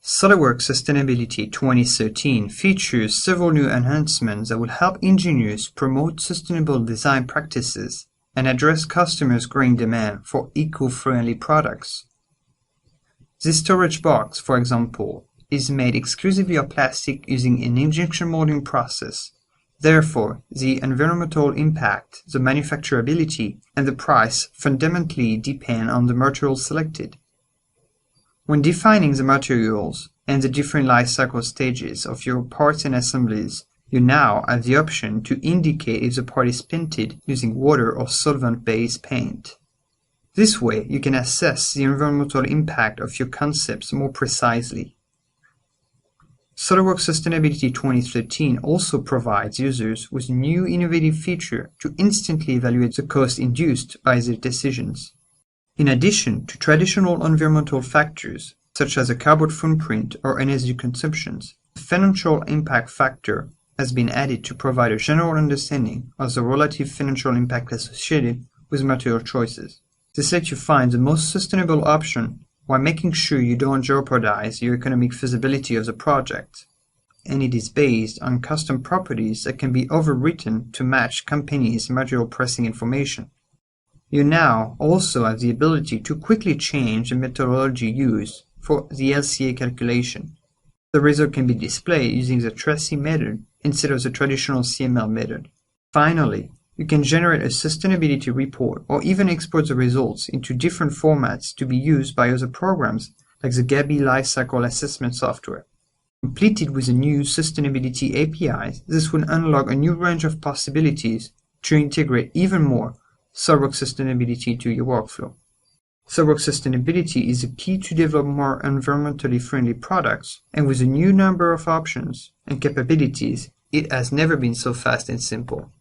SolidWorks Sustainability 2013 features several new enhancements that will help engineers promote sustainable design practices and address customers' growing demand for eco-friendly products. This storage box, for example, is made exclusively of plastic using an injection molding process. Therefore, the environmental impact, the manufacturability, and the price fundamentally depend on the material selected. When defining the materials and the different life cycle stages of your parts and assemblies, you now have the option to indicate if the part is painted using water or solvent-based paint. This way, you can assess the environmental impact of your concepts more precisely. SolidWorks Sustainability 2013 also provides users with a new innovative feature to instantly evaluate the cost induced by their decisions. In addition to traditional environmental factors, such as a carbon footprint or energy consumptions, the financial impact factor has been added to provide a general understanding of the relative financial impact associated with material choices. This lets you find the most sustainable option while making sure you don't jeopardize your economic feasibility of the project. And it is based on custom properties that can be overwritten to match companies' material pricing information. You now also have the ability to quickly change the methodology used for the LCA calculation. The result can be displayed using the Tracy method instead of the traditional CML method. Finally, you can generate a sustainability report or even export the results into different formats to be used by other programs like the Gabi Lifecycle Assessment software. Completed with the new sustainability APIs, this will unlock a new range of possibilities to integrate even more SolidWorks Sustainability to your workflow. SolidWorks Sustainability is the key to develop more environmentally friendly products, and with a new number of options and capabilities, it has never been so fast and simple.